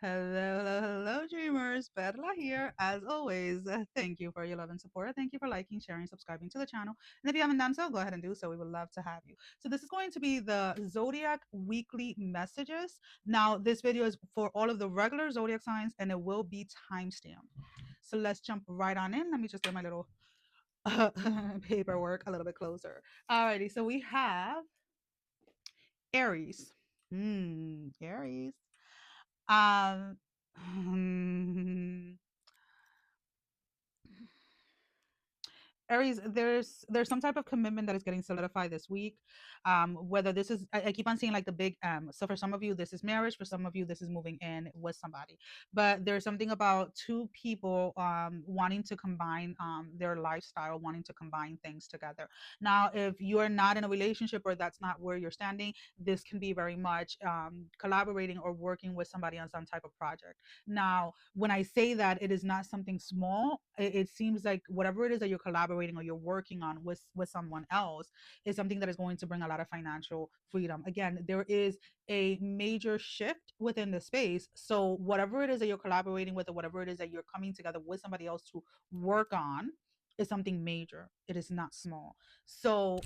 Hello, hello, hello, dreamers. Perla here. As always, thank you for your love and support. Thank you for liking, sharing, subscribing to the channel. And if you haven't done so, go ahead and do so. We would love to have you. So this is going to be the Zodiac weekly messages. Now, this video is for all of the regular Zodiac signs, and it will be timestamped. So let's jump right on in. Let me just get my little paperwork a little bit closer. Alrighty, so we have Aries. Aries. Um, Aries, there's some type of commitment that is getting solidified this week. Whether this is, I keep on seeing like the big so for some of you this is marriage, for some of you this is moving in with somebody. But there's something about two people wanting to combine their lifestyle, wanting to combine things together. Now, if you are not in a relationship or that's not where you're standing, this can be very much collaborating or working with somebody on some type of project. Now, when I say that, it is not something small. It seems like whatever it is that you're collaborating or you're working on with someone else is something that is going to bring a lot of financial freedom. Again, there is a major shift within the space. So whatever it is that you're collaborating with, or whatever it is that you're coming together with somebody else to work on, is something major. It is not small. So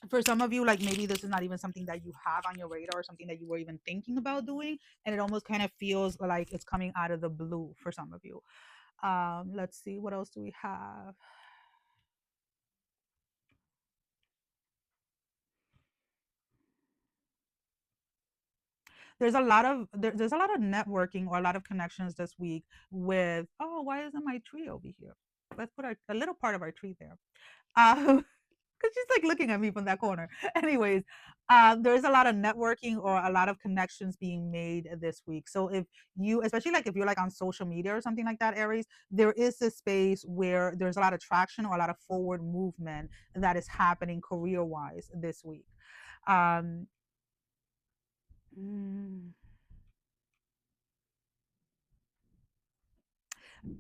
for some of you, like maybe this is not even something that you have on your radar or something that you were even thinking about doing, and it almost kind of feels like it's coming out of the blue for some of you. Let's see, what else do we have? There's a lot of networking or a lot of connections this week with, oh, why isn't my tree over here? Let's put a little part of our tree there. Because she's like looking at me from that corner. Anyways, there's a lot of networking or a lot of connections being made this week. So if you, especially like if you're like on social media or something like that, Aries, there is this space where there's a lot of traction or a lot of forward movement that is happening career wise this week. Um, mm,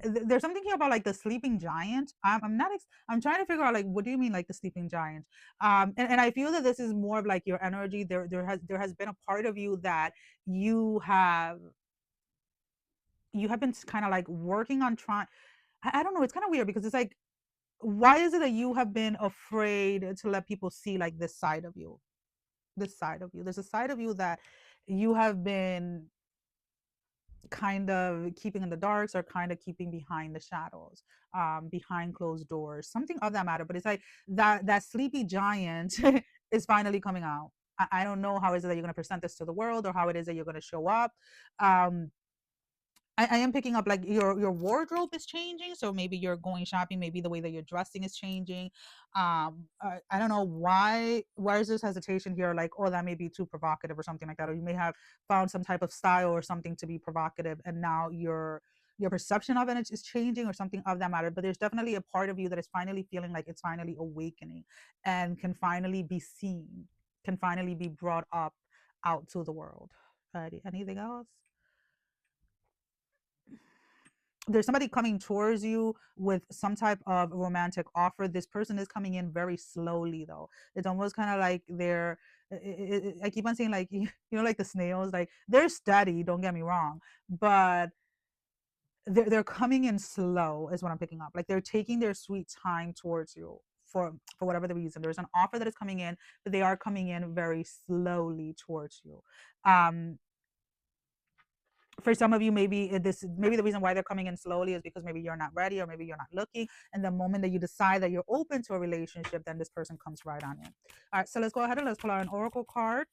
there's something here about like the sleeping giant. I'm not I'm trying to figure out like what do you mean like the sleeping giant. And I feel that this is more of like your energy. There has been a part of you that you have you have been kind of like working on trying. I don't know, it's kind of weird because it's like, why is it that you have been afraid to let people see like this side of you? This side of you, there's a side of you that you have been kind of keeping in the darks or kind of keeping behind the shadows, behind closed doors, something of that matter. But it's like that sleepy giant is finally coming out. I don't know how is it that you're going to present this to the world or how it is that you're going to show up. um I am picking up like your wardrobe is changing, so maybe you're going shopping, maybe the way that you're dressing is changing. I don't know why is this hesitation here, like, oh, that may be too provocative or something like that, or you may have found some type of style or something to be provocative, and now your perception of it is changing or something of that matter. But there's definitely a part of you that is finally feeling like it's finally awakening and can finally be seen, can finally be brought up out to the world. Anything else? There's somebody coming towards you with some type of romantic offer. This person is coming in very slowly though. It's almost kind of like they're I keep on saying like like the snails, like they're steady, don't get me wrong, but they're coming in slow is what I'm picking up. Like they're taking their sweet time towards you for whatever the reason. There's an offer that is coming in, but they are coming in very slowly towards you. um for some of you, maybe the reason why they're coming in slowly is because maybe you're not ready or maybe you're not looking, and the moment that you decide that you're open to a relationship, then this person comes right on in. All right, so let's go ahead and let's pull out an oracle card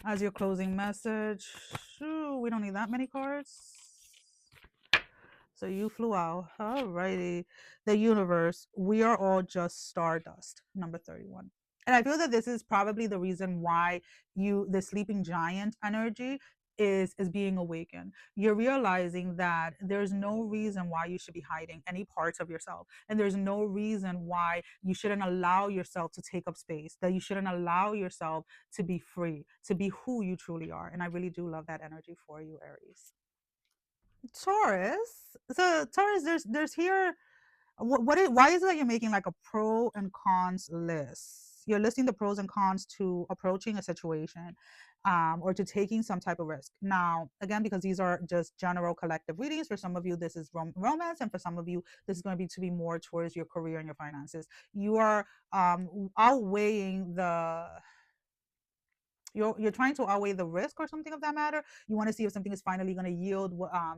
as your closing message. Ooh, we don't need that many cards, so you flew out. All righty. The universe, we are all just stardust, number 31. And I feel that this is probably the reason why the sleeping giant energy is being awakened. You're realizing that there's no reason why you should be hiding any parts of yourself, and there's no reason why you shouldn't allow yourself to take up space, that you shouldn't allow yourself to be free, to be who you truly are. And I really do love that energy for you, Aries. Taurus. So Taurus, there's here. Why is it that you're making like a pro and cons list? You're listing the pros and cons to approaching a situation. or to taking some type of risk. Now, again, because these are just general collective readings, for some of you, this is romance, and for some of you, this is going to be more towards your career and your finances. You are outweighing the you're trying to outweigh the risk or something of that matter. You want to see if something is finally going to yield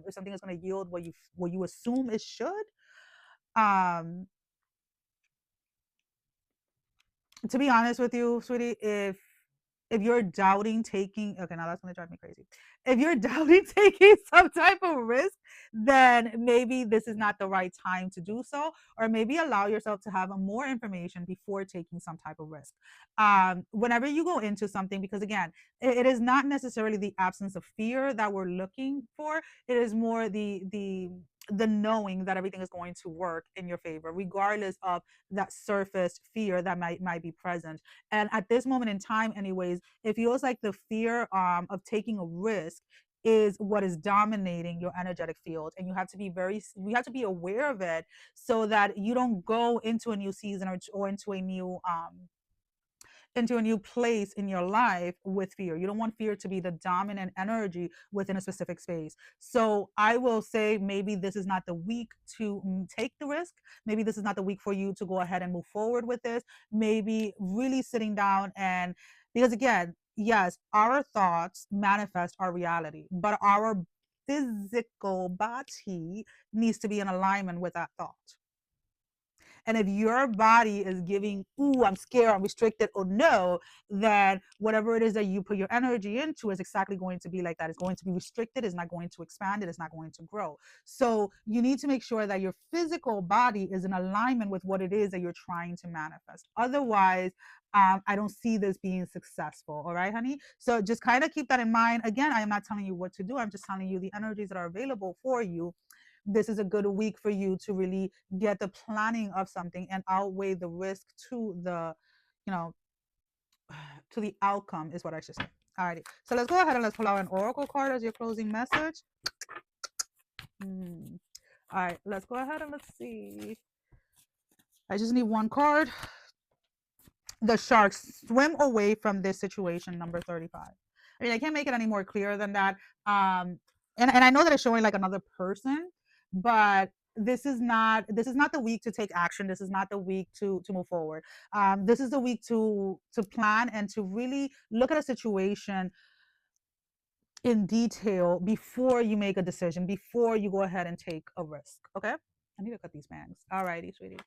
if something is going to yield what you assume it should. um to be honest with you, sweetie, if you're doubting taking, okay, now that's going to drive me crazy. If you're doubting taking some type of risk, then maybe this is not the right time to do so, or maybe allow yourself to have more information before taking some type of risk. Whenever you go into something, because again, it is not necessarily the absence of fear that we're looking for. It is more the knowing that everything is going to work in your favor, regardless of that surface fear that might be present. And at this moment in time, anyways, it feels like the fear of taking a risk is what is dominating your energetic field, and you have to be aware of it, so that you don't go into a new season, or into a new place in your life with fear. You don't want fear to be the dominant energy within a specific space. So I will say maybe this is not the week to take the risk. Maybe this is not the week for you to go ahead and move forward with this. Maybe really sitting down, and because again, yes, our thoughts manifest our reality, but our physical body needs to be in alignment with that thought. And if your body is giving, ooh, I'm scared, I'm restricted, or no, then whatever it is that you put your energy into is exactly going to be like that. It's going to be restricted, it's not going to expand, it is not going to grow. So you need to make sure that your physical body is in alignment with what it is that you're trying to manifest. Otherwise, I don't see this being successful. All right, honey? So just kind of keep that in mind. Again, I am not telling you what to do. I'm just telling you the energies that are available for you. This is a good week for you to really get the planning of something and outweigh the risk to the, you know, to the outcome, is what I should say. Alrighty. So let's go ahead and let's pull out an oracle card as your closing message. All right, let's go ahead and let's see. I just need one card. The sharks, swim away from this situation, number 35. I mean, I can't make it any more clear than that. And I know that it's showing like another person, but this is not the week to take action. This is not the week to move forward. This is the week to plan and to really look at a situation in detail before you make a decision, before you go ahead and take a risk. Okay, I need to cut these bangs. All righty, sweetie.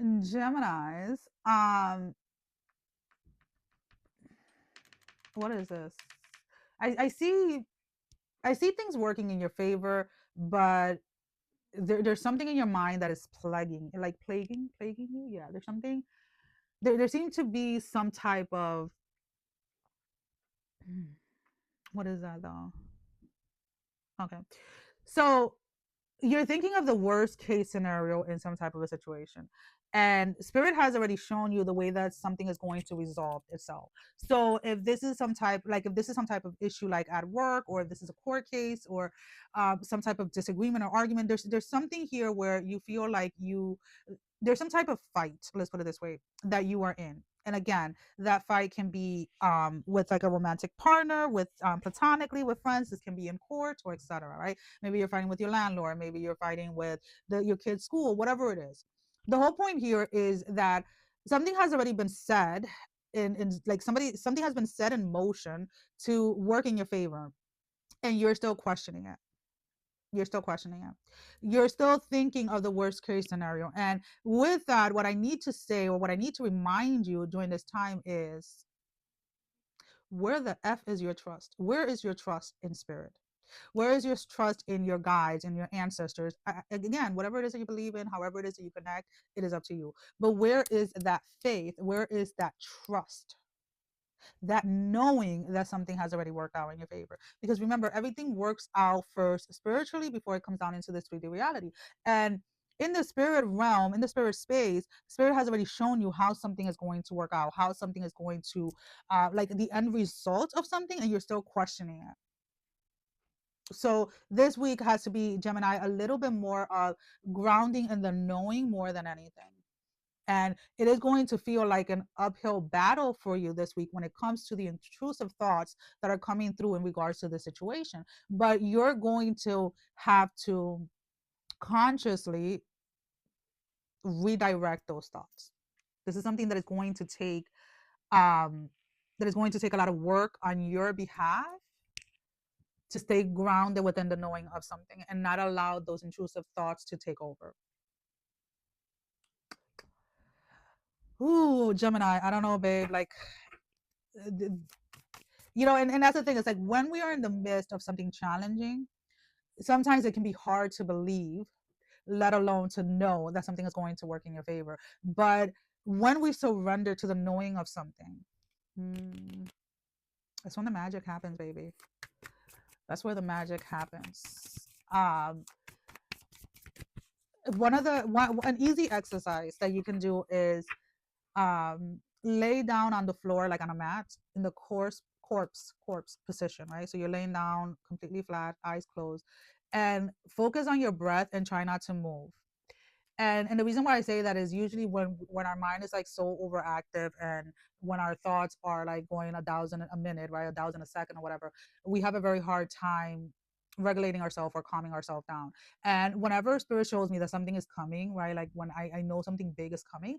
Geminis, what is this? I see things working in your favor, but there's something in your mind that is plaguing you. Yeah, there's something. There seems to be some type of what is that though? Okay, so you're thinking of the worst case scenario in some type of a situation, and spirit has already shown you the way that something is going to resolve itself. So if this is some type of issue like at work, or if this is a court case, or some type of disagreement or argument, there's something here where you feel like there's some type of fight, let's put it this way, that you are in. And again, that fight can be with like a romantic partner, with platonically with friends. This can be in court, or etc. Right? Maybe you're fighting with your landlord. Maybe you're fighting with your kid's school. Whatever it is, the whole point here is that something has already been said in like something has been set in motion to work in your favor, and you're still questioning it. You're still questioning it. You're still thinking of the worst case scenario. And with that, what I need to say, or what I need to remind you during this time is, where the F is your trust? Where is your trust in spirit? Where is your trust in your guides and your ancestors? Again, whatever it is that you believe in, however it is that you connect, it is up to you. But where is that faith? Where is that trust? That knowing that something has already worked out in your favor. Because remember, everything works out first spiritually before it comes down into this 3D reality. And in the spirit realm, in the spirit space, spirit has already shown you how something is going to work out, how something is going to, like the end result of something, and you're still questioning it. So this week has to be, Gemini, a little bit more of grounding in the knowing more than anything. And it is going to feel like an uphill battle for you this week when it comes to the intrusive thoughts that are coming through in regards to the situation. But you're going to have to consciously redirect those thoughts. This is something that is going to take a lot of work on your behalf to stay grounded within the knowing of something and not allow those intrusive thoughts to take over. Ooh, Gemini, I don't know, babe. Like, and that's the thing. It's like when we are in the midst of something challenging, sometimes it can be hard to believe, let alone to know that something is going to work in your favor. But when we surrender to the knowing of something, that's when the magic happens, baby. That's where the magic happens. An easy exercise that you can do is lay down on the floor, like on a mat, in the corpse position, right? So you're laying down completely flat, eyes closed, and focus on your breath and try not to move. And the reason why I say that is usually when our mind is like so overactive, and when our thoughts are like going 1,000 a minute, right, 1,000 a second or whatever, we have a very hard time regulating ourselves or calming ourselves down. And whenever spirit shows me that something is coming, right, like when I know something big is coming,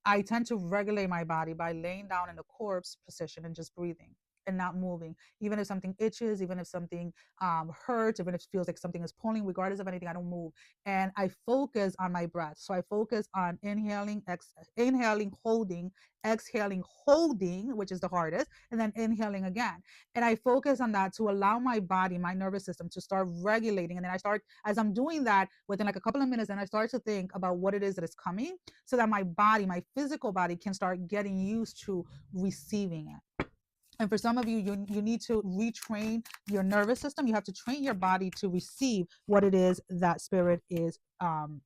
I tend to regulate my body by laying down in the corpse position and just breathing and not moving. Even if something itches, even if something hurts, even if it feels like something is pulling, regardless of anything, I don't move. And I focus on my breath. So I focus on inhaling, holding, exhaling, holding, which is the hardest, and then inhaling again. And I focus on that to allow my body, my nervous system to start regulating. And then I start, as I'm doing that, within like a couple of minutes, and I start to think about what it is that is coming, so that my body, my physical body, can start getting used to receiving it. And for some of you, you need to retrain your nervous system. You have to train your body to receive what it is that spirit is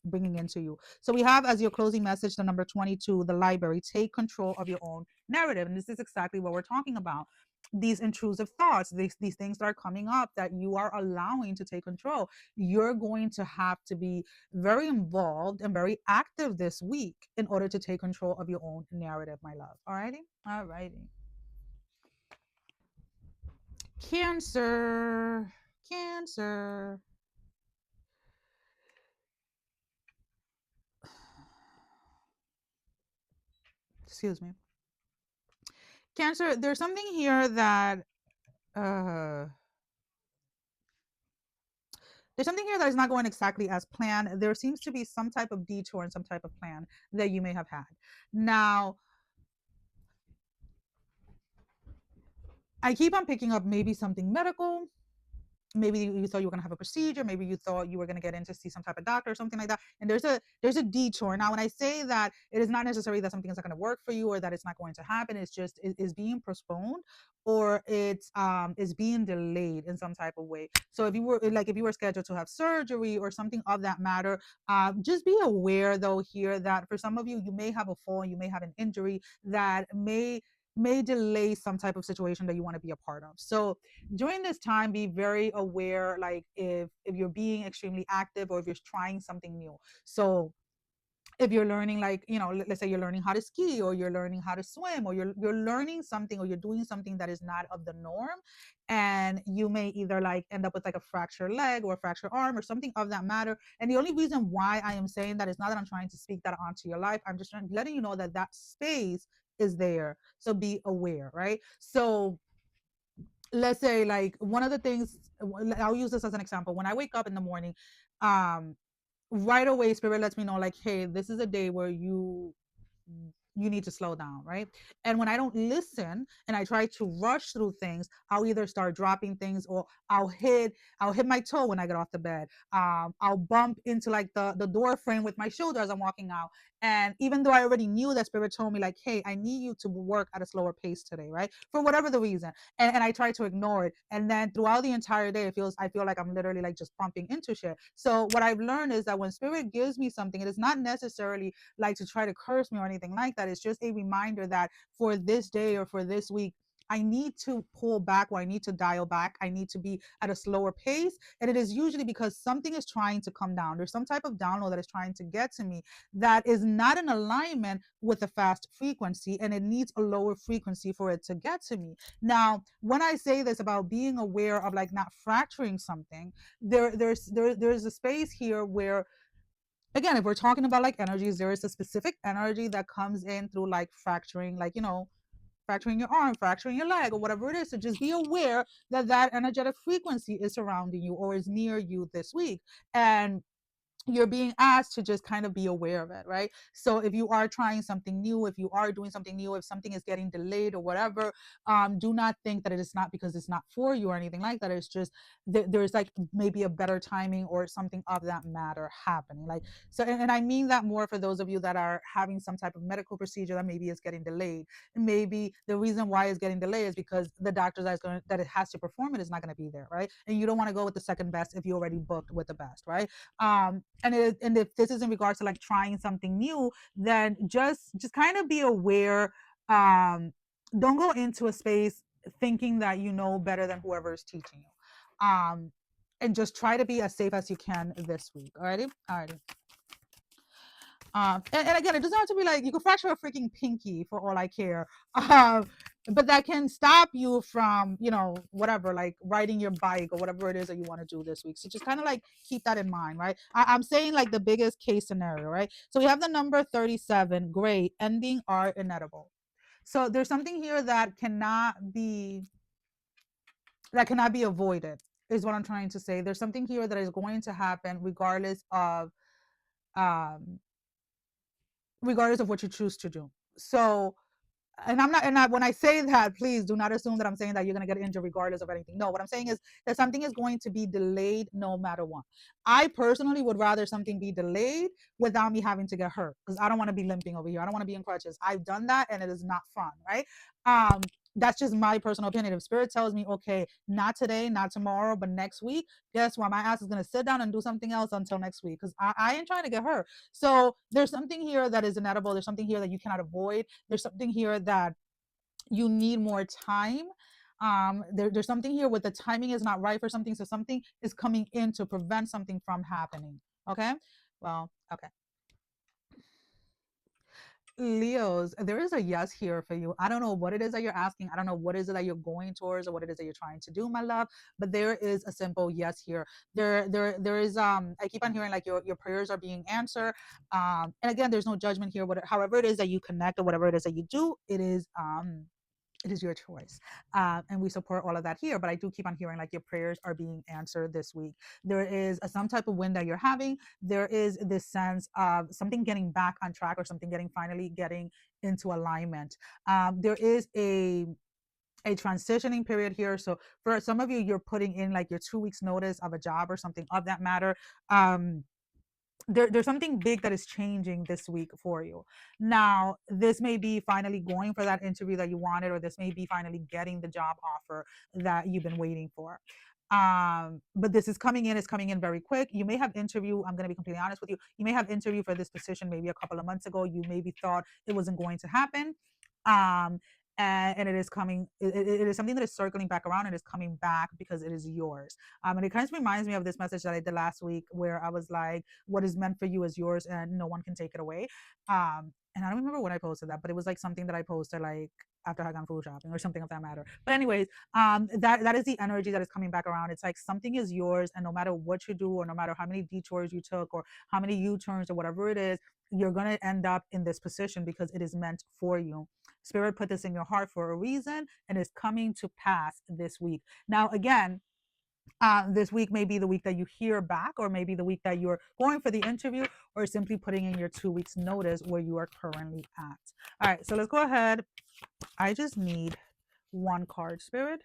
bringing into you. So we have as your closing message the number 22, the library. Take control of your own narrative. And this is exactly what we're talking about. These intrusive thoughts, these things that are coming up that you are allowing to take control. You're going to have to be very involved and very active this week in order to take control of your own narrative, my love. All righty? All righty. Cancer. Cancer. Excuse me. Cancer, there's something here that uh there's something here that is not going exactly as planned. There seems to be some type of detour and some type of plan that you may have had. Now, I keep on picking up maybe something medical. Maybe you thought you were going to have a procedure, maybe you thought you were going to get in to see some type of doctor or something like that, and there's a detour. Now when I say that, it is not necessarily that something is not going to work for you or that it's not going to happen. It's just it is being postponed, or it's being delayed in some type of way. So if you were scheduled to have surgery or something of that matter, just be aware though here that for some of you, you may have a fall, you may have an injury that may delay some type of situation that you want to be a part of. So during this time, be very aware, like if you're being extremely active or if you're trying something new. So if you're learning, like, let's say you're learning how to ski, or you're learning how to swim, or you're learning something, or you're doing something that is not of the norm, and you may either like end up with like a fractured leg or a fractured arm or something of that matter. And the only reason why I am saying that is not that I'm trying to speak that onto your life. I'm just letting you know that that space is there. So be aware, right? So let's say, like, one of the things, I'll use this as an example. When I wake up in the morning, um right away spirit lets me know, like, hey, this is a day where you need to slow down, right? And when I don't listen and I try to rush through things, I'll either start dropping things, or I'll hit my toe when I get off the bed. I'll bump into like the door frame with my shoulder as I'm walking out. And even though I already knew that spirit told me, like, hey, I need you to work at a slower pace today, right? For whatever the reason. And I try to ignore it. And then throughout the entire day, I feel like I'm literally like just bumping into shit. So what I've learned is that when spirit gives me something, it is not necessarily like to try to curse me or anything like that. It's just a reminder that for this day or for this week, I need to pull back, or I need to dial back. I need to be at a slower pace. And it is usually because something is trying to come down. There's some type of download that is trying to get to me that is not in alignment with a fast frequency, and it needs a lower frequency for it to get to me. Now, when I say this about being aware of like not fracturing something, there's a space here where, again, if we're talking about like energies, there is a specific energy that comes in through like fracturing, like, fracturing your arm, fracturing your leg, or whatever it is. So just be aware that that energetic frequency is surrounding you or is near you this week. And you're being asked to just kind of be aware of it, right? So if you are trying something new, if you are doing something new, if something is getting delayed or whatever, do not think that it is not because it's not for you or anything like that. It's just there's like maybe a better timing or something of that matter happening. Like, so, and I mean that more for those of you that are having some type of medical procedure that maybe is getting delayed. And maybe the reason why it's getting delayed is because the doctor that it has to perform it is not going to be there, right? And you don't want to go with the second best if you already booked with the best, right? And if this is in regards to like trying something new, then just kind of be aware. Don't go into a space thinking that you know better than whoever is teaching you. And just try to be as safe as you can this week. Alrighty. And again, it doesn't have to be like you can fracture a freaking pinky for all I care. But that can stop you from, whatever, like riding your bike or whatever it is that you want to do this week. So just kind of like keep that in mind, right? I'm saying like the biggest case scenario, right? So we have the number 37, great, ending are inedible. So there's something here that cannot be avoided, is what I'm trying to say. There's something here that is going to happen um regardless of what you choose to do. So, and I'm not, and when I say that, please do not assume that I'm saying that you're going to get injured regardless of anything. No, what I'm saying is that something is going to be delayed no matter what. I personally would rather something be delayed without me having to get hurt, because I don't want to be limping over here. I don't want to be in crutches. I've done that and it is not fun, right? That's just my personal opinion. If spirit tells me, okay, not today, not tomorrow, but next week, guess what? My ass is going to sit down and do something else until next week, because I ain't trying to get hurt. So there's something here that is inedible. There's something here that you cannot avoid. There's something here that you need more time. There's something here with the timing is not right for something. So something is coming in to prevent something from happening. Okay. Well, okay. Leos, there is a yes here for you. I don't know what it is that you're asking. I don't know what is it that you're going towards or what it is that you're trying to do, my love. But there is a simple yes here. There is I keep on hearing like your prayers are being answered. And again, there's no judgment here. However it is that you connect or whatever it is that you do, it is your choice. And we support all of that here. But I do keep on hearing like your prayers are being answered this week. There is some type of win that you're having. There is this sense of something getting back on track or something finally getting into alignment. There is a transitioning period here. So for some of you, you're putting in like your 2 weeks notice of a job or something of that matter. There's something big that is changing this week for you. Now, this may be finally going for that interview that you wanted, or this may be finally getting the job offer that you've been waiting for. But this is coming in, it's coming in very quick. You may have interview, I'm going to be completely honest with you. You may have interview for this position maybe a couple of months ago. You maybe thought it wasn't going to happen. Um, and it is coming, it is something that is circling back around and is coming back because it is yours. And it kind of reminds me of this message that I did last week where I was like, what is meant for you is yours and no one can take it away. And I don't remember when I posted that, but it was like something that I posted like after I had gone food shopping or something of that matter. But anyways, that is the energy that is coming back around. It's like something is yours, and no matter what you do, or no matter how many detours you took, or how many U-turns, or whatever it is, you're gonna end up in this position because it is meant for you. Spirit put this in your heart for a reason, and it's coming to pass this week. Now, again, this week may be the week that you hear back, or maybe the week that you're going for the interview, or simply putting in your 2 weeks notice where you are currently at. All right, so let's go ahead. I just need one card, Spirit.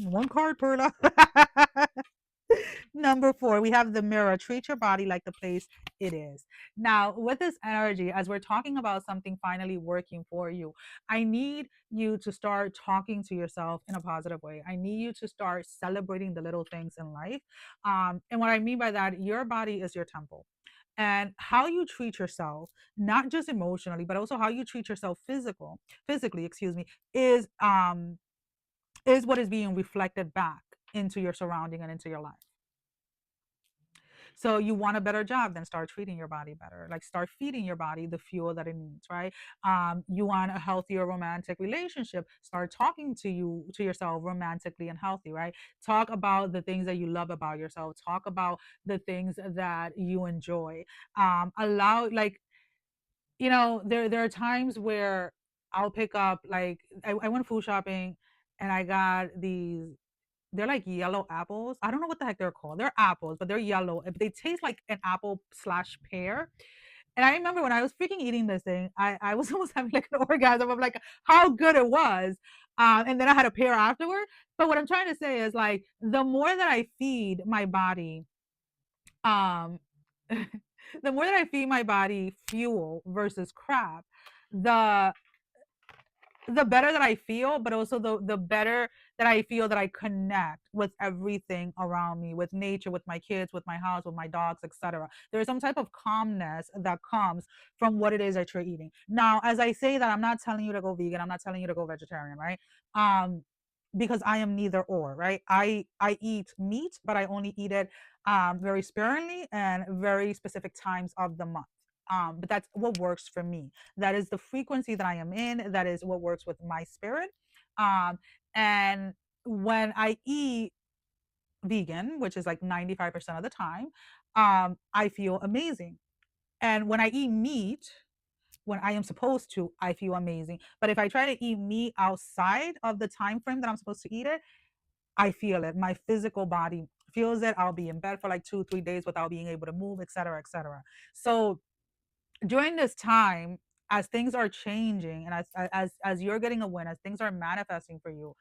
One card, Perla. Number 4, we have the mirror. Treat your body like the place it is. Now, with this energy, as we're talking about something finally working for you, I need you to start talking to yourself in a positive way. I need you to start celebrating the little things in life. And what I mean by that, your body is your temple. And how you treat yourself, not just emotionally, but also how you treat yourself physically, excuse me, is what is being reflected back into your surrounding and into your life. So you want a better job, then start treating your body better. Like start feeding your body the fuel that it needs, right? You want a healthier romantic relationship, start talking to yourself romantically and healthy, right? Talk about the things that you love about yourself. Talk about the things that you enjoy. Allow like there are times where I'll pick up like I went food shopping and I got these, they're like yellow apples. I don't know what the heck they're called. They're apples, but they're yellow. They taste like an apple slash pear. And I remember when I was freaking eating this thing, I was almost having like an orgasm of like how good it was. And then I had a pear afterward. But what I'm trying to say is like the more that I feed my body, um, the more that I feed my body fuel versus crap, the the better that I feel, but also the better that I feel that I connect with everything around me, with nature, with my kids, with my house, with my dogs, etc. There is some type of calmness that comes from what it is that you're eating. Now, as I say that, I'm not telling you to go vegan. I'm not telling you to go vegetarian, right? Um, because I am neither or, right? I eat meat, but I only eat it very sparingly and very specific times of the month. But that's what works for me. That is the frequency that I am in. That is what works with my spirit. And when I eat vegan, which is like 95% of the time, I feel amazing. And when I eat meat, when I am supposed to, I feel amazing. But if I try to eat meat outside of the time frame that I'm supposed to eat it, I feel it. My physical body feels it. I'll be in bed for like 2, 3 days without being able to move, etc., etc. So during this time, as things are changing and as you're getting a win, as things are manifesting for you,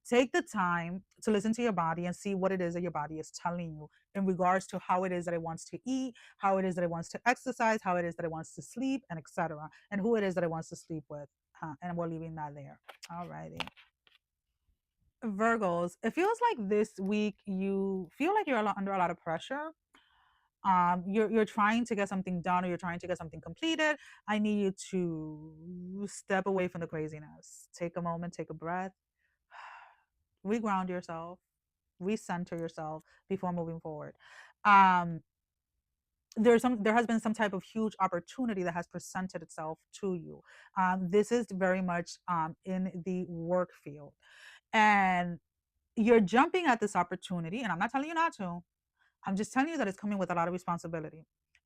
take the time to listen to your body and see what it is that your body is telling you in regards to how it is that it wants to eat, how it is that it wants to exercise, how it is that it wants to sleep, and etc., and who it is that it wants to sleep with. And we're leaving that there. All righty. Virgos, it feels like this week you feel like you're under a lot of pressure. You're trying to get something done or you're trying to get something completed. I need you to step away from the craziness. Take a moment, take a breath, reground yourself, recenter yourself before moving forward. Um, there has been some type of huge opportunity that has presented itself to you. This is very much in the work field, and you're jumping at this opportunity. And I'm not telling you not to. I'm just telling you that it's coming with a lot of responsibility.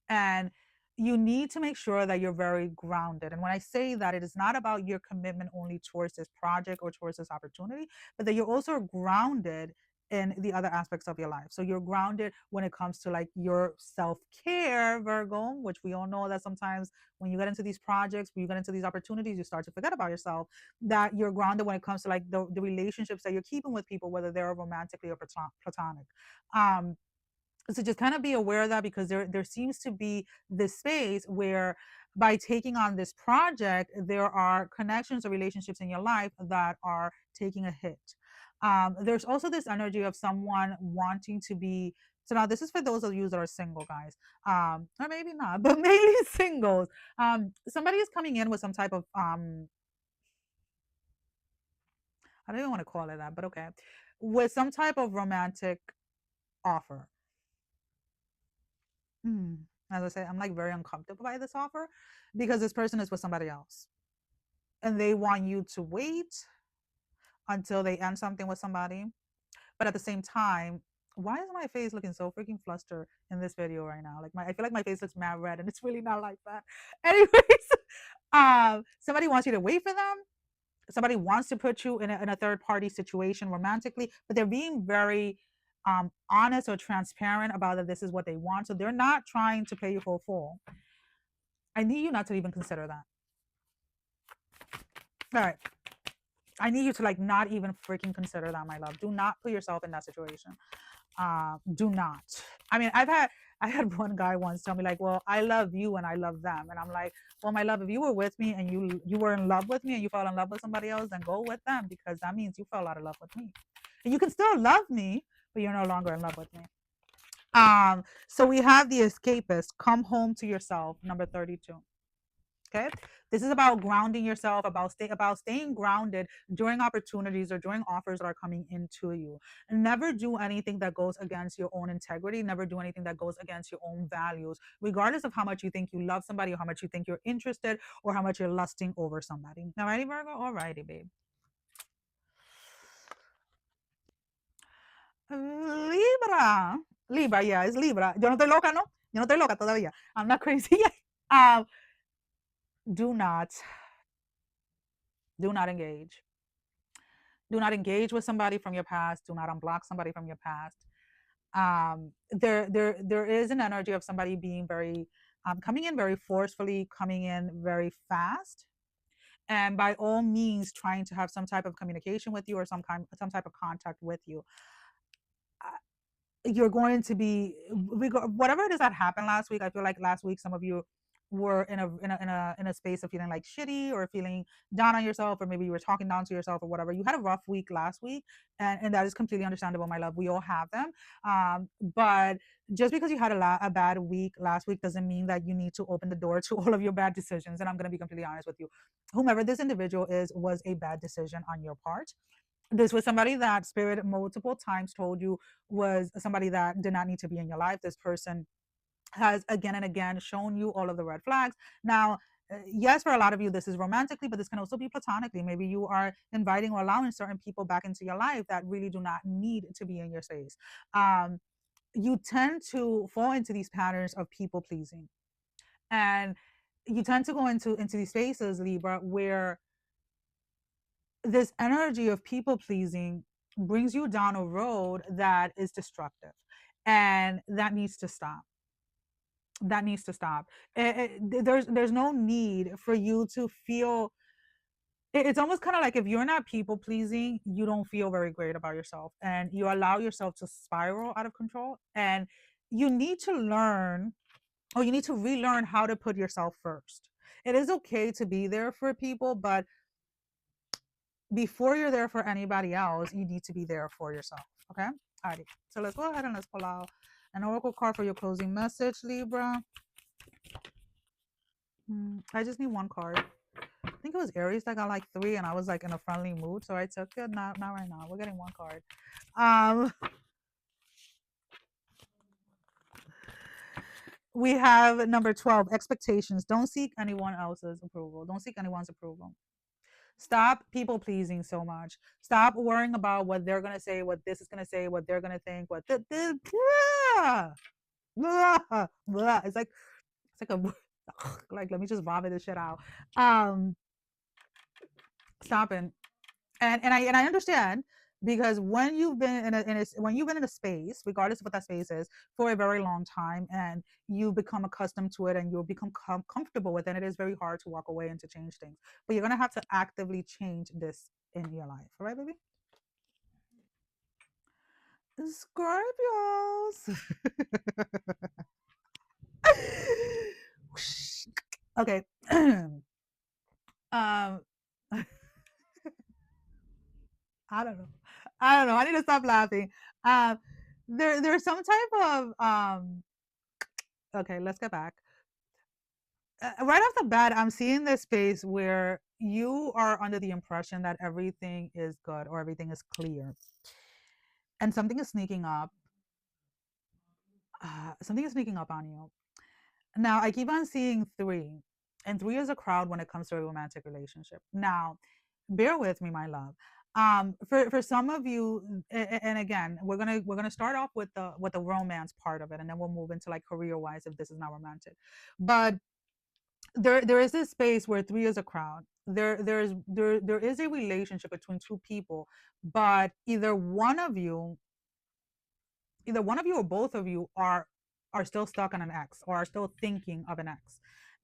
And you need to make sure that you're very grounded. And when I say that, it is not about your commitment only towards this project or towards this opportunity, but that you're also grounded in the other aspects of your life. So you're grounded when it comes to like your self-care, Virgo, which we all know that sometimes when you get into these projects, when you get into these opportunities, you start to forget about yourself. That you're grounded when it comes to like the relationships that you're keeping with people, whether they're romantically or platonic. Um, so just kind of be aware of that, because there seems to be this space where by taking on this project there are connections or relationships in your life that are taking a hit. There's also this energy of someone wanting to be, so now this is for those of you that are single, guys, or maybe not, but mainly singles. Somebody is coming in with some type of I don't even want to call it that, but okay, with some type of romantic offer. Mm. As I say, I'm like very uncomfortable by this offer because this person is with somebody else and they want you to wait until they end something with somebody. But at the same time, why is my face looking so freaking flustered in this video right now? Like I feel like my face looks mad red and it's really not like that. Anyways, somebody wants you to wait for them. Somebody wants to put you in a third party situation romantically, but they're being very honest or transparent about that this is what they want. So they're not trying to pay you for full. I need you not to even consider that. All right. I need you to like not even freaking consider that, my love. Do not put yourself in that situation. Do not. I mean, I had one guy once tell me like, well, I love you and I love them. And I'm like, well, my love, if you were with me and you were in love with me and you fell in love with somebody else, then go with them, because that means you fell out of love with me. And you can still love me, but you're no longer in love with me. So we have the escapist, come home to yourself, number 32. Okay, this is about grounding yourself, about staying grounded during opportunities or during offers that are coming into you. Never do anything that goes against your own integrity. Never do anything that goes against your own values, regardless of how much you think you love somebody, or how much you think you're interested, or how much you're lusting over somebody. All righty, Virgo. All righty, babe. Libra. Libra, yeah, it's Libra. Yo no estoy loca, ¿no? Yo no estoy loca todavía. I'm not crazy yet. Um, do not, do not engage. Do not engage with somebody from your past. Do not unblock somebody from your past. There is an energy of somebody being very, coming in very forcefully, coming in very fast, and by all means trying to have some type of communication with you, or some type of contact with you. You're going to be, whatever it is that happened last week. I feel like last week some of you were in a space of feeling like shitty, or feeling down on yourself, or maybe you were talking down to yourself, or whatever. You had a rough week last week, and that is completely understandable, my love. We all have them. But just because you had a bad week last week doesn't mean that you need to open the door to all of your bad decisions. And I'm going to be completely honest with you. Whomever this individual is was a bad decision on your part. This was somebody that spirit multiple times told you was somebody that did not need to be in your life. This person has again and again shown you all of the red flags. Now, yes, for a lot of you, this is romantically, but this can also be platonically. Maybe you are inviting or allowing certain people back into your life that really do not need to be in your space. You tend to fall into these patterns of people pleasing, and you tend to go into these spaces, Libra, where this energy of people pleasing brings you down a road that is destructive, and that needs to stop. That needs to stop. There's no need for you to feel. It's almost kind of like, if you're not people pleasing, you don't feel very great about yourself, and you allow yourself to spiral out of control. And you need to learn, or you need to relearn how to put yourself first. It is okay to be there for people, but before you're there for anybody else, you need to be there for yourself. Okay. Alrighty. So let's go ahead and let's pull out an oracle card for your closing message, Libra. I just need one card. I think it was Aries that got like 3, and I was like in a friendly mood, so I took it. Not right now. We're getting one card. We have number 12, expectations. Don't seek anyone else's approval. Don't seek anyone's approval. Stop people pleasing so much. Stop worrying about what they're gonna say, what this is gonna say, what they're gonna think, what blah, blah, blah. It's like a like, let me just vomit this shit out. Stop it. And I understand, because when you've been when you've been in a space, regardless of what that space is, for a very long time, and you become accustomed to it, and you'll become comfortable with it, it is very hard to walk away and to change things. But you're gonna have to actively change this in your life. All right, baby? Scorpios. Okay. um I don't know. I don't know. I need to stop laughing. Um, there's some type of okay, let's get back. Right off the bat, I'm seeing this space where you are under the impression that everything is good, or everything is clear, and something is sneaking up. Something is sneaking up on you. Now, I keep on seeing 3, and 3 is a crowd when it comes to a romantic relationship. Now, bear with me, my love. For some of you, and again, we're gonna start off with the romance part of it, and then we'll move into like career wise, if this is not romantic. But there is this space where 3 is a crowd. There is a relationship between 2 people, but either one of you or both of you are still stuck on an ex, or are still thinking of an ex,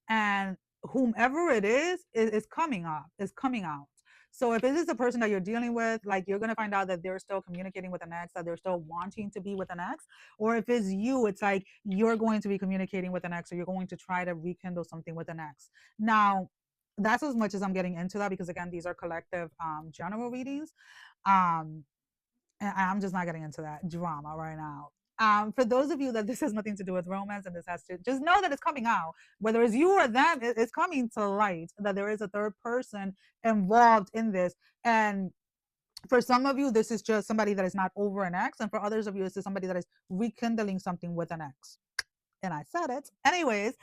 and whomever it is coming up, is coming out. So if it is the person that you're dealing with, like, you're going to find out that they're still communicating with an ex, that they're still wanting to be with an ex. Or if it's you, it's like you're going to be communicating with an ex, or you're going to try to rekindle something with an ex. Now, that's as much as I'm getting into that, because again, these are collective general readings. um and I'm just not getting into that drama right now. For those of you that this has nothing to do with romance and this has to, just know that it's coming out, whether it's you or them, it's coming to light that there is a third person involved in this. And for some of you, this is just somebody that is not over an ex, and for others of you, this is somebody that is rekindling something with an ex. And I said it. Anyways,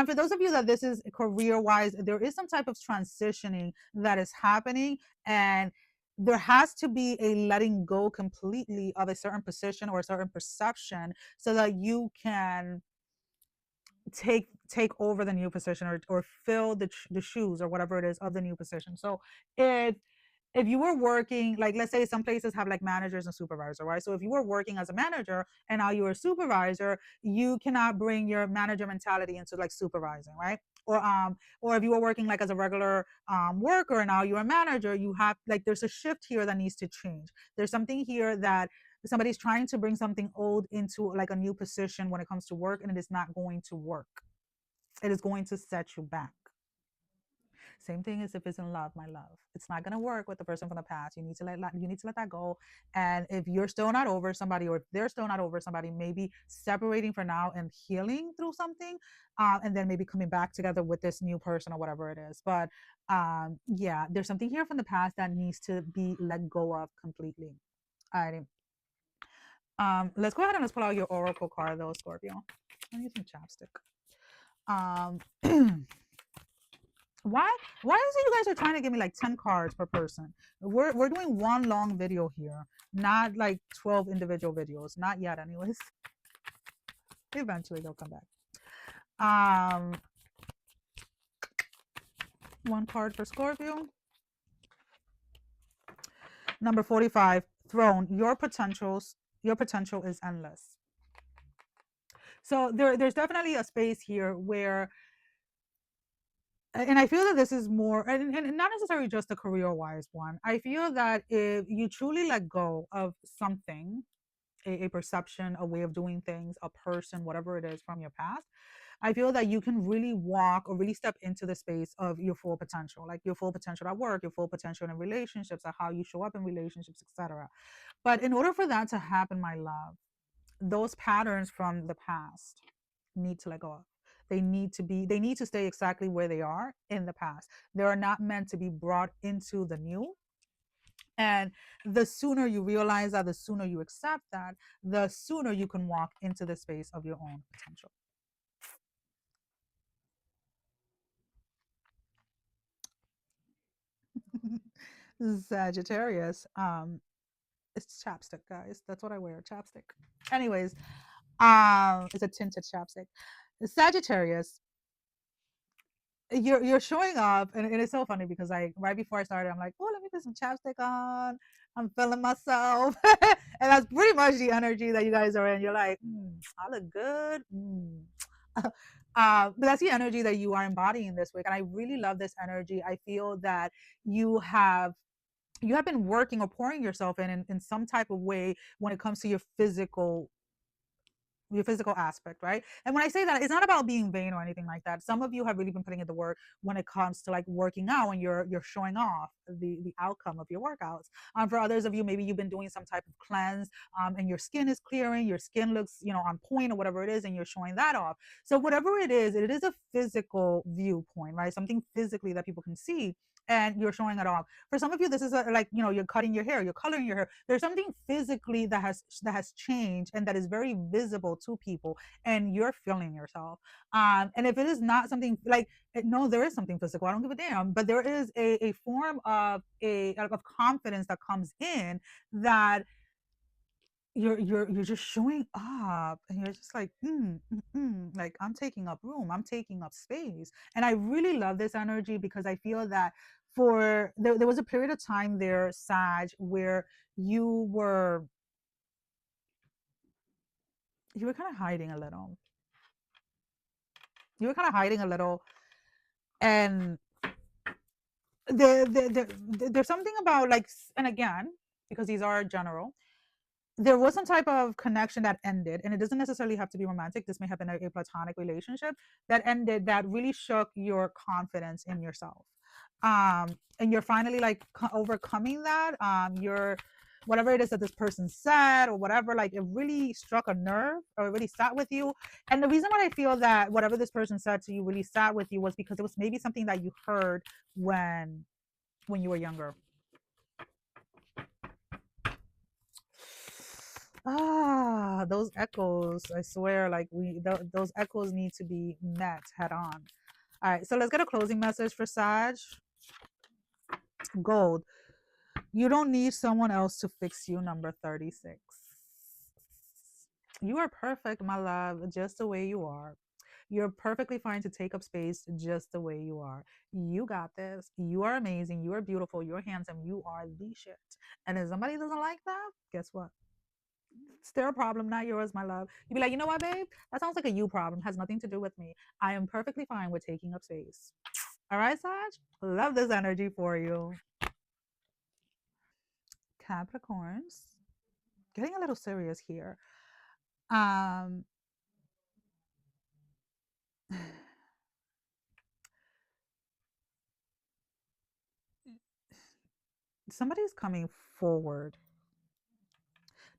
for those of you that this is career wise, there is some type of transitioning that is happening, and there has to be a letting go completely of a certain position or a certain perception so that you can take over the new position, or fill the shoes or whatever it is of the new position. So if you were working, like, let's say some places have like managers and supervisor, right? So if you were working as a manager and now you're a supervisor, you cannot bring your manager mentality into like supervising, right? Or if you were working like as a regular worker and now you're a manager, you have like, there's a shift here that needs to change. There's something here that somebody's trying to bring something old into like a new position when it comes to work, and it is not going to work. It is going to set you back. Same thing as if it's in love, my love. It's not gonna work with the person from the past. You need to let that go. And if you're still not over somebody, or if they're still not over somebody, maybe separating for now and healing through something, and then maybe coming back together with this new person or whatever it is. But yeah, there's something here from the past that needs to be let go of completely. Alrighty. Let's go ahead and let's pull out your oracle card though, Scorpio. I need some chapstick. Why is it you guys are trying to give me like 10 cards per person? We're doing one long video here, not like 12 individual videos. Not yet, anyways. Eventually they'll come back. One card for Scorpio. Number 45, Throne. Your potential is endless. So there's definitely a space here where, and I feel that this is more, and not necessarily just a career wise one. I feel that if you truly let go of something, a perception, a way of doing things, a person, whatever it is from your past, I feel that you can really walk or really step into the space of your full potential, like your full potential at work, your full potential in relationships, or how you show up in relationships, etc. But in order for that to happen, my love, those patterns from the past need to let go of. They need to stay exactly where they are in the past. They are not meant to be brought into the new. And the sooner you realize that, the sooner you accept that, the sooner you can walk into the space of your own potential. Sagittarius. It's chapstick, guys. That's what I wear, chapstick. Anyways, it's a tinted chapstick. Sagittarius, you're showing up, and it's so funny because I right before I started, I'm like, oh, let me put some chapstick on. I'm feeling myself, and that's pretty much the energy that you guys are in. You're like, I look good. But that's the energy that you are embodying this week, and I really love this energy. I feel that you have been working or pouring yourself in some type of way when it comes to your physical aspect, right? And when I say that, it's not about being vain or anything like that. Some of you have really been putting in the work when it comes to like working out, and you're showing off the outcome of your workouts. For others of you, maybe you've been doing some type of cleanse, and your skin is clearing, your skin looks, on point or whatever it is, and you're showing that off. So whatever it is a physical viewpoint, right? Something physically that people can see, and you're showing it off. For some of you, this is like, you're cutting your hair, you're coloring your hair. There's something physically that has changed and that is very visible to people, and you're feeling yourself. And if it is not something like, no, there is something physical, I don't give a damn, but there is a form of confidence that comes in, that you're just showing up, and you're just like, like, I'm taking up room, I'm taking up space. And I really love this energy, because I feel that there was a period of time there, Sag, where you were kind of hiding a little. You were kind of hiding a little, and there's something about, like, and again, because these are general, there was some type of connection that ended, and it doesn't necessarily have to be romantic. This may have been a platonic relationship that ended, that really shook your confidence in yourself. And you're finally like overcoming that. whatever it is that this person said or whatever, like it really struck a nerve or it really sat with you. And the reason why I feel that whatever this person said to you really sat with you was because it was maybe something that you heard when you were younger. Those echoes, I swear, like those echoes need to be met head on. All right, so let's get a closing message for Sag. Gold. You don't need someone else to fix you, number 36. You are perfect, my love, just the way you are. You're perfectly fine to take up space just the way you are. You got this. You are amazing. You are beautiful. You're handsome. You are the shit. And if somebody doesn't like that, guess what? It's their problem, not yours, my love. You'd be like, you know what, babe? That sounds like a you problem. Has nothing to do with me. I am perfectly fine with taking up space. All right, Sag? Love this energy for you. Capricorns. Getting a little serious here. Um, somebody's coming forward.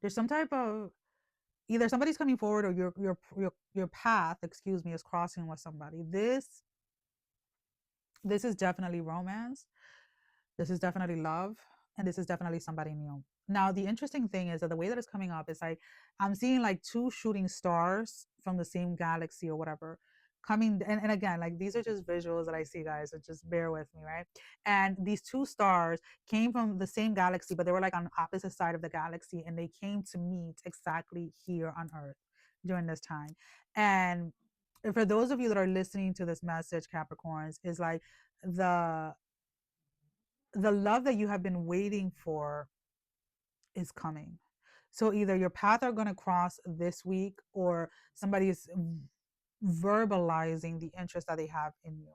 There's some type of either somebody's coming forward or your path, excuse me, is crossing with somebody. This is definitely romance. This is definitely love, and this is definitely somebody new. Now, the interesting thing is that the way that it's coming up is like I'm seeing like two shooting stars from the same galaxy or whatever coming. And again, like these are just visuals that I see, guys. So just bear with me, right? And these two stars came from the same galaxy, but they were like on opposite side of the galaxy, and they came to meet exactly here on Earth during this time. And for those of you that are listening to this message, Capricorns, is like the the love that you have been waiting for is coming. So either your path are going to cross this week or somebody is verbalizing the interest that they have in you.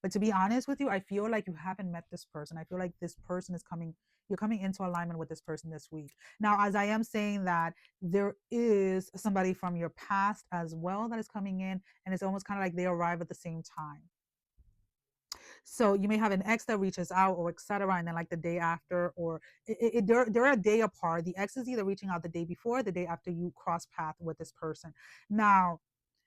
But to be honest with you, I feel like you haven't met this person. I feel like this person is coming, you're coming into alignment with this person this week. Now, as I am saying that, there is somebody from your past as well that is coming in, and it's almost kind of like they arrive at the same time. So you may have an ex that reaches out or etc. And then like the day after, or they're a day apart. The ex is either reaching out the day before, the day after you cross path with this person. Now,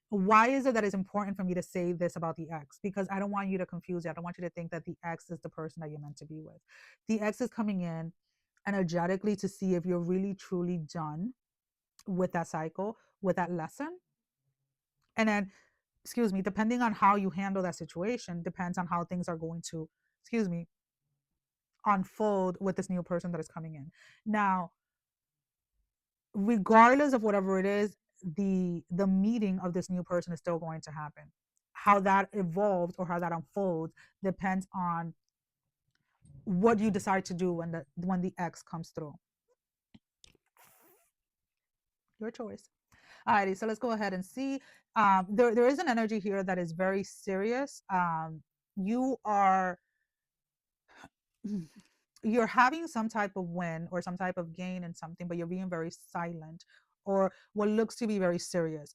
why is it that it's important for me to say this about the ex? Because I don't want you to confuse it. I don't want you to think that the ex is the person that you're meant to be with. The ex is coming in energetically to see if you're really truly done with that cycle, with that lesson. And then, excuse me, depending on how you handle that situation, depends on how things are going to, excuse me, unfold with this new person that is coming in. Now, regardless of whatever it is, the meeting of this new person is still going to happen. How that evolves or how that unfolds depends on what you decide to do when the X comes through. Your choice. Alrighty, so let's go ahead and see. There is an energy here that is very serious. You are you're having some type of win or some type of gain in something, but you're being very silent or what looks to be very serious.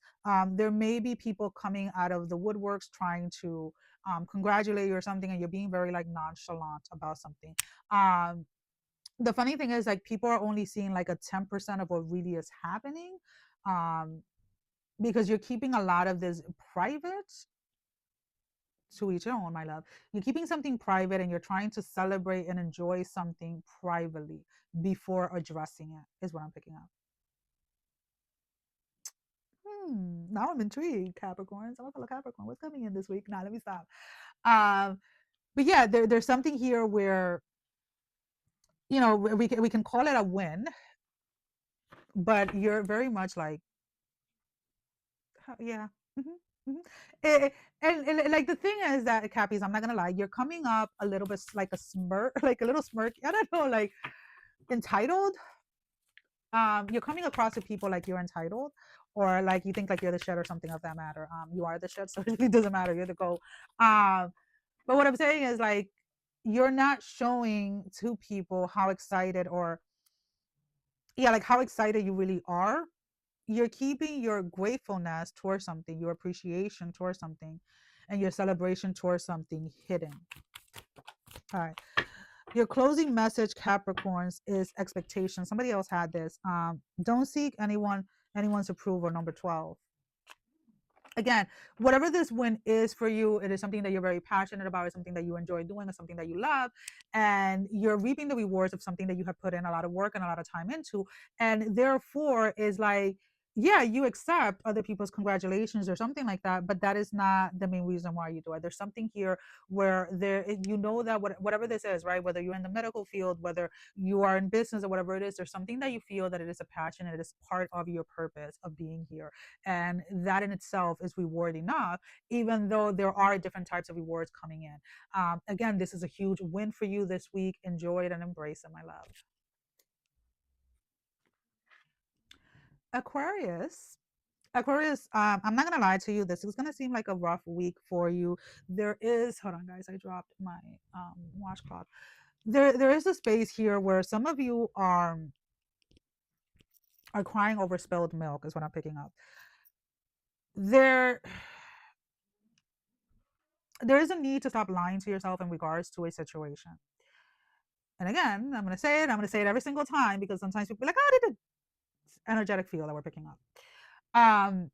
There may be people coming out of the woodworks trying to congratulate you or something, and you're being very like nonchalant about something. The funny thing is, like, people are only seeing like a 10% of what really is happening, um, because you're keeping a lot of this private. To each their own, my love. You're keeping something private and you're trying to celebrate and enjoy something privately before addressing it, is what I'm picking up. Now I'm intrigued, Capricorns. I'm a fellow Capricorn. What's coming in this week? Now, let me stop. But yeah, there's something here where, you know, we can call it a win, but you're very much like, yeah. Mm-hmm, mm-hmm. And like the thing is that, Cappies, I'm not gonna lie, you're coming up a little bit like a smirk, like a little smirk. I don't know, like entitled. You're coming across to people like you're entitled, or like you think like you're the shit or something of that matter. You are the shit, so it really doesn't matter. You're the goat. But what I'm saying is like you're not showing to people how excited or yeah, like how excited you really are. You're keeping your gratefulness towards something, your appreciation towards something, and your celebration towards something hidden. All right. Your closing message, Capricorns, is expectation. Somebody else had this. Don't seek anyone's approval. Number 12. Again, whatever this win is for you, it is something that you're very passionate about, it's something that you enjoy doing, it's something that you love, and you're reaping the rewards of something that you have put in a lot of work and a lot of time into. And therefore, is like, yeah, you accept other people's congratulations or something like that, but that is not the main reason why you do it. There's something here where you know that whatever this is, right? Whether you're in the medical field, whether you are in business or whatever it is, there's something that you feel that it is a passion, it is part of your purpose of being here, and that in itself is reward enough, even though there are different types of rewards coming in. Again, this is a huge win for you this week. Enjoy it and embrace it, my love. Aquarius. Aquarius, I'm not gonna lie to you. This is gonna seem like a rough week for you. There is, hold on, guys. I dropped my washcloth. There is a space here where some of you are crying over spilled milk. Is what I'm picking up. There there is a need to stop lying to yourself in regards to a situation. And again, I'm going to say it. I'm going to say it every single time because sometimes people be like, oh, did energetic feel that we're picking up. Um,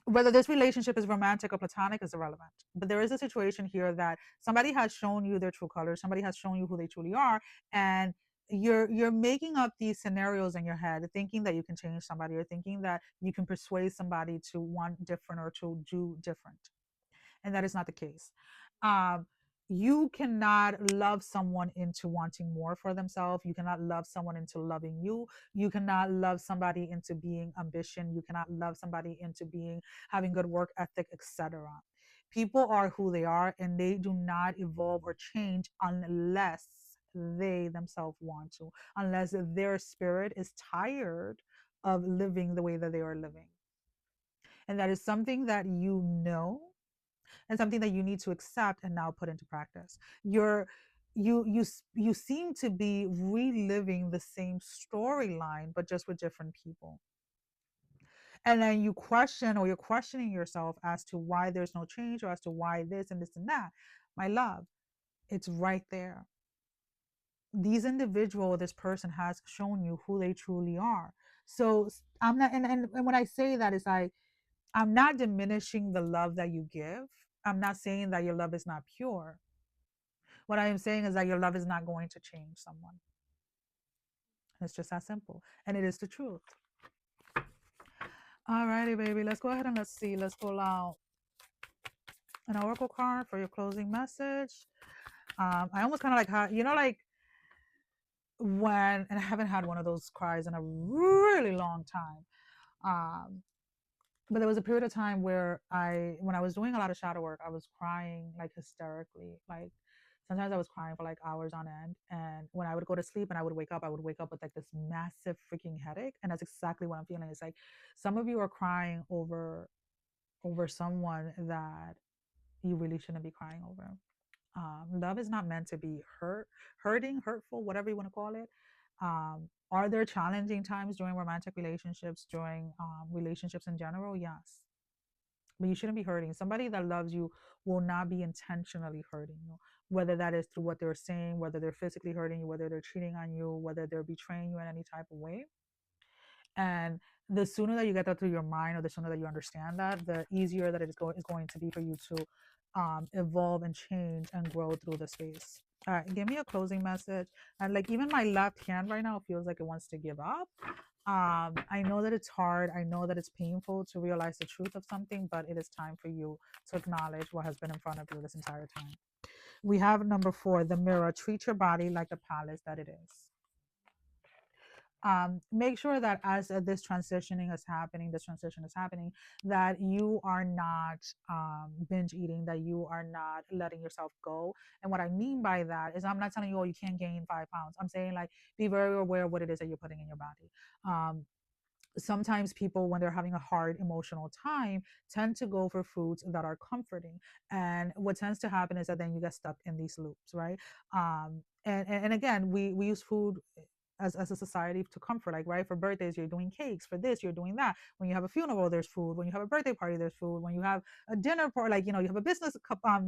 whether this relationship is romantic or platonic is irrelevant. But there is a situation here that somebody has shown you their true colors. Somebody has shown you who they truly are, and you're making up these scenarios in your head, thinking that you can change somebody or thinking that you can persuade somebody to want different or to do different, and that is not the case. Um, you cannot love someone into wanting more for themselves. You cannot love someone into loving you. You cannot love somebody into being ambition. You cannot love somebody into being having good work ethic, etc. People are who they are, and they do not evolve or change unless they themselves want to, unless their spirit is tired of living the way that they are living. And that is something that you know, and something that you need to accept and now put into practice. You seem to be reliving the same storyline but just with different people, and then you question, or you're questioning yourself as to why there's no change, or as to why this and this and that. My love, it's right there. These individual, this person has shown you who they truly are. So I'm not, and when I say that, is like, I'm not diminishing the love that you give. I'm not saying that your love is not pure. What I am saying is that your love is not going to change someone. It's just that simple. And it is the truth. Alrighty, baby. Let's go ahead and let's see. Let's pull out an oracle card for your closing message. I almost kind of like how, like when, and I haven't had one of those cries in a really long time. But there was a period of time where when I was doing a lot of shadow work, I was crying like hysterically. Like sometimes I was crying for like hours on end. And when I would go to sleep and I would wake up with like this massive freaking headache. And that's exactly what I'm feeling. It's like some of you are crying over someone that you really shouldn't be crying over. Love is not meant to be hurting, hurtful, whatever you want to call it. Are there challenging times during romantic relationships, during relationships in general? Yes. But you shouldn't be hurting. Somebody that loves you will not be intentionally hurting you, whether that is through what they're saying, whether they're physically hurting you, whether they're cheating on you, whether they're betraying you in any type of way. And the sooner that you get that through your mind, or the sooner that you understand that, the easier that is going to be for you to evolve and change and grow through the space. All right, give me a closing message. And like even my left hand right now feels like it wants to give up. I know that it's hard. I know that it's painful to realize the truth of something, but it is time for you to acknowledge what has been in front of you this entire time. We have number 4, the mirror. Treat your body like the palace that it is. Make sure that as this transition is happening, that you are not binge eating, that you are not letting yourself go. And what I mean by that is I'm not telling you, oh, you can't gain 5 pounds. I'm saying like be very aware of what it is that you're putting in your body. Sometimes people, when they're having a hard emotional time, tend to go for foods that are comforting, and what tends to happen is that then you get stuck in these loops, right? And again, we use food as a society to comfort. Like, right, for birthdays you're doing cakes, for this you're doing that. When you have a funeral, there's food. When you have a birthday party, there's food. When you have a dinner party, like, you have a business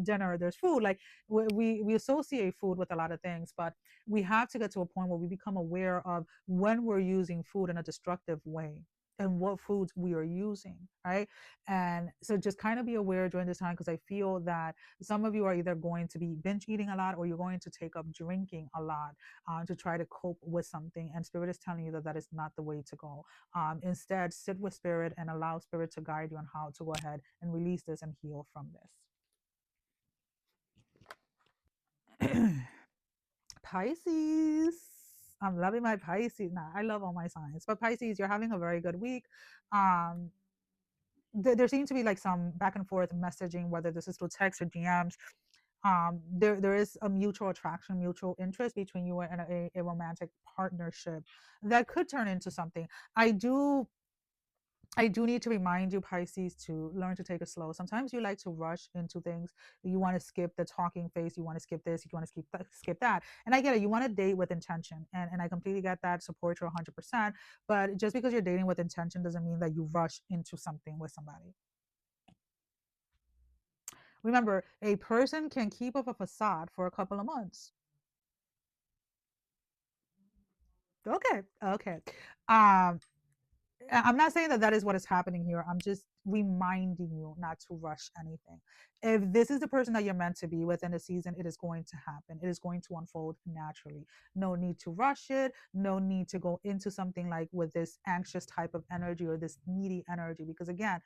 dinner, there's food. Like, we associate food with a lot of things, but we have to get to a point where we become aware of when we're using food in a destructive way and what foods we are using, right? And so just kind of be aware during this time, because I feel that some of you are either going to be binge eating a lot, or you're going to take up drinking a lot to try to cope with something. And Spirit is telling you that that is not the way to go. Instead, sit with Spirit and allow Spirit to guide you on how to go ahead and release this and heal from this. Pisces. I'm loving my Pisces. Nah, I love all my signs. But Pisces, you're having a very good week. Um, there seems to be like some back and forth messaging, whether this is through text or DMs. There is a mutual attraction, mutual interest between you and a romantic partnership that could turn into something. I do need to remind you, Pisces, to learn to take it slow. Sometimes you like to rush into things. You want to skip the talking phase. You want to skip this. You want to skip that. And I get it. You want to date with intention. And I completely get that. Support you 100%. But just because you're dating with intention doesn't mean that you rush into something with somebody. Remember, a person can keep up a facade for a couple of months. Okay. Okay. Um, I'm not saying that that is what is happening here. I'm just reminding you not to rush anything. If this is the person that you're meant to be within the season, it is going to happen. It is going to unfold naturally. No need to rush it. No need to go into something like with this anxious type of energy or this needy energy. Because again,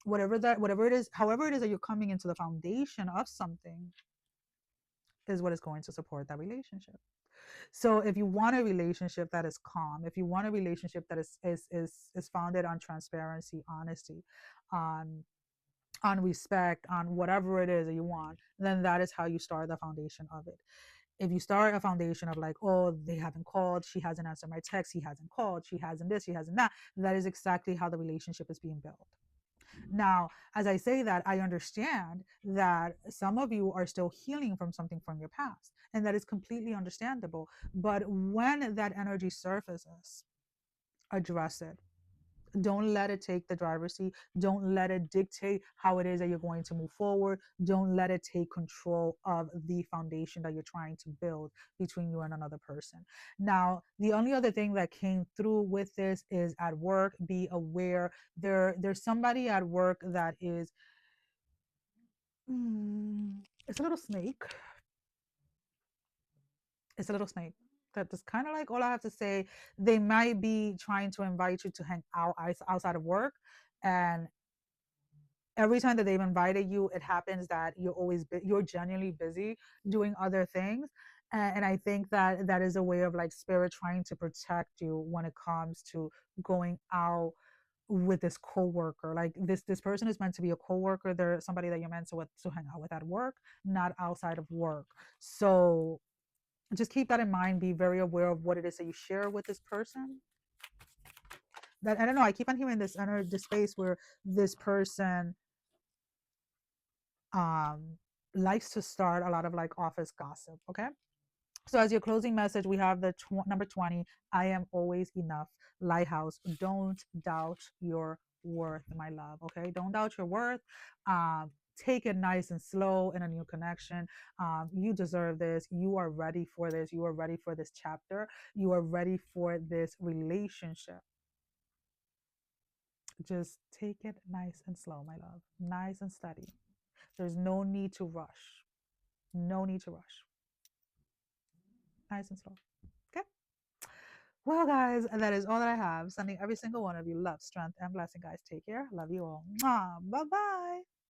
whatever it is, however it is that you're coming into the foundation of something, is what is going to support that relationship. So if you want a relationship that is calm, if you want a relationship that is founded on transparency, honesty, on on respect, on whatever it is that you want, then that is how you start the foundation of it. If you start a foundation of like, oh, they haven't called, she hasn't answered my text, he hasn't called, she hasn't this, she hasn't that, that is exactly how the relationship is being built. Now, as I say that, I understand that some of you are still healing from something from your past, and that is completely understandable. But when that energy surfaces, address it. Don't let it take the driver's seat. Don't let it dictate how it is that you're going to move forward. Don't let it take control of the foundation that you're trying to build between you and another person. Now, the only other thing that came through with this is at work, be aware. There's somebody at work that is, it's a little snake. It's a little snake. That's kind of like all I have to say. They might be trying to invite you to hang out outside of work, and every time that they've invited you, it happens that you're genuinely busy doing other things. And I think that that is a way of like Spirit trying to protect you when it comes to going out with this coworker. Like this person is meant to be a coworker. They're somebody that you're meant to hang out with at work, not outside of work. So just keep that in mind. Be very aware of what it is that you share with this person. That, I don't know, I keep on hearing this space where this person um likes to start a lot of like office gossip. Okay, so as your closing message, we have the number 20. I am always enough. Lighthouse. Don't doubt your worth, my love. Okay, don't doubt your worth. Take it nice and slow in a new connection. You deserve this. You are ready for this. You are ready for this chapter. You are ready for this relationship. Just take it nice and slow, my love. Nice and steady. There's no need to rush. No need to rush. Nice and slow. Okay. Well, guys, that is all that I have. Sending every single one of you love, strength, and blessing, guys. Take care. Love you all. Bye bye.